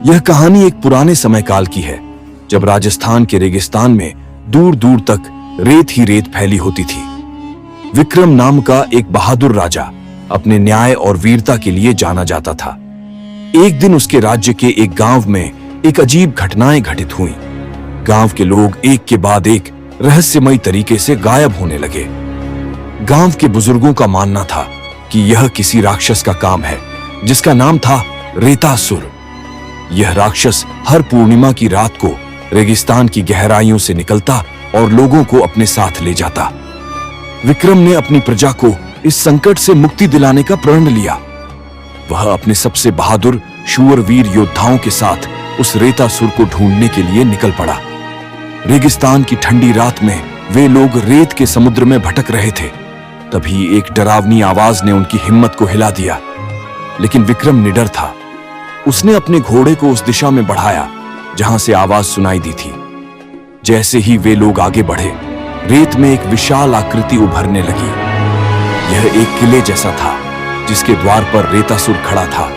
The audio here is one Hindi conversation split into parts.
यह कहानी एक पुराने समय काल की है, जब राजस्थान के रेगिस्तान में दूर दूर तक रेत ही रेत फैली होती थी। विक्रम नाम का एक बहादुर राजा अपने न्याय और वीरता के लिए जाना जाता था। एक दिन उसके राज्य के एक गांव में एक अजीब घटनाएं घटित हुईं। गांव के लोग एक के बाद एक रहस्यमयी तरीके से गायब होने लगे। गांव के बुजुर्गों का मानना था कि यह किसी राक्षस का काम है, जिसका नाम था रेतासुर। यह राक्षस हर पूर्णिमा की रात को रेगिस्तान की गहराइयों से निकलता और लोगों को अपने साथ ले जाता। विक्रम ने अपनी प्रजा को इस संकट से मुक्ति दिलाने का प्रण लिया। वह अपने सबसे बहादुर शूरवीर योद्धाओं के साथ उस रेतासुर को ढूंढने के लिए निकल पड़ा। रेगिस्तान की ठंडी रात में वे लोग रेत के समुद्र में भटक रहे थे। तभी एक डरावनी आवाज ने उनकी हिम्मत को हिला दिया, लेकिन विक्रम निडर था। उसने अपने घोड़े को उस दिशा में बढ़ाया जहां से आवाज सुनाई दी थी। जैसे ही वे लोग आगे बढ़े, रेत में एक विशाल आकृति उभरने लगी। यह एक किले जैसा था, जिसके द्वार पर रेतासुर खड़ा था।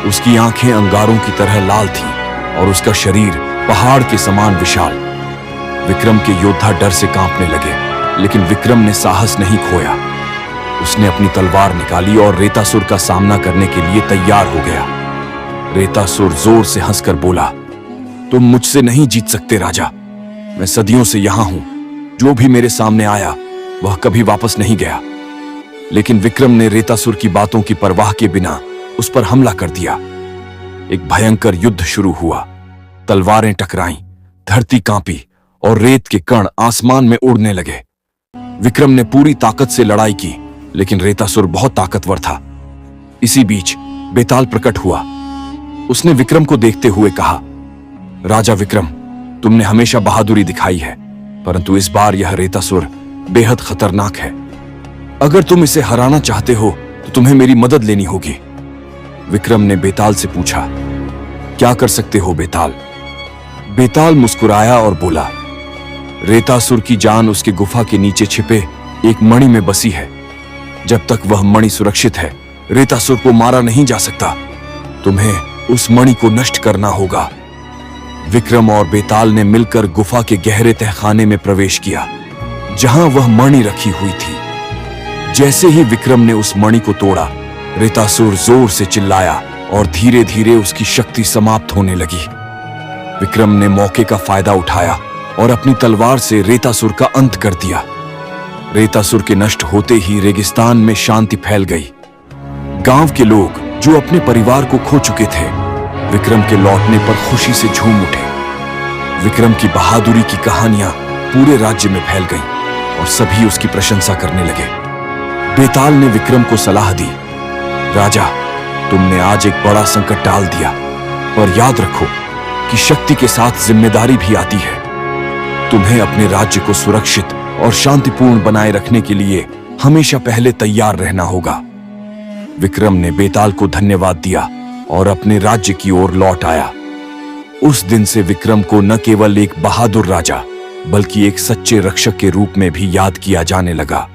उसकी आंखें अंगारों की तरह लाल थीं और उसका शरीर पहाड़ के समान विशाल। विक्रम के योद्धा डर से कांपने लगे, लेकिन विक्रम ने साहस नहीं खोया। उसने अपनी तलवार निकाली और रेतासुर का सामना करने के लिए तैयार हो गया। रेतासुर जोर से हंसकर बोला, तुम मुझसे नहीं जीत सकते राजा। मैं सदियों से यहां हूं। जो भी मेरे सामने आया वह कभी वापस नहीं गया। लेकिन विक्रम ने रेतासुर की बातों की परवाह के बिना उस पर हमला कर दिया। एक भयंकर युद्ध शुरू हुआ। तलवारें टकराईं, धरती कांपी और रेत के कण आसमान में उड़ने लगे। विक्रम ने पूरी ताकत से लड़ाई की, लेकिन रेतासुर बहुत ताकतवर था। इसी बीच बेताल प्रकट हुआ। उसने विक्रम को देखते हुए कहा, राजा विक्रम, तुमने हमेशा बहादुरी दिखाई है, परंतु इस बार यह रेतासुर बेहद खतरनाक है। अगर तुम इसे हराना चाहते हो तो तुम्हें मेरी मदद लेनी होगी। विक्रम ने बेताल से पूछा, क्या कर सकते हो बेताल? बेताल मुस्कुराया और बोला, रेतासुर की जान उसके गुफा के नीचे छिपे एक मणि में बसी है। जब तक वह मणि सुरक्षित है, रेतासुर को मारा नहीं जा सकता। तुम्हें उस मणि को नष्ट करना होगा। विक्रम और बेताल ने मिलकर गुफा के गहरे तहखाने में प्रवेश किया, जहां वह मणि रखी हुई थी। जैसे ही विक्रम ने उस मणि को तोड़ा, रेतासुर जोर से चिल्लाया और धीरे धीरे उसकी शक्ति समाप्त होने लगी। विक्रम ने मौके का फायदा उठाया और अपनी तलवार से रेतासुर का अंत कर दिया। रेतासुर के नष्ट होते ही रेगिस्तान में शांति फैल गई। गांव के लोग जो अपने परिवार को खो चुके थे, विक्रम के लौटने पर खुशी से झूम उठे। विक्रम की बहादुरी की कहानियां पूरे राज्य में फैल गईं और सभी उसकी प्रशंसा करने लगे। बेताल ने विक्रम को सलाह दी, राजा, तुमने आज एक बड़ा संकट टाल दिया, पर याद रखो कि शक्ति के साथ जिम्मेदारी भी आती है। तुम्हें अपने राज्य को सुरक्षित और शांतिपूर्ण बनाए रखने के लिए हमेशा पहले तैयार रहना होगा। विक्रम ने बेताल को धन्यवाद दिया और अपने राज्य की ओर लौट आया। उस दिन से विक्रम को न केवल एक बहादुर राजा, बल्कि एक सच्चे रक्षक के रूप में भी याद किया जाने लगा।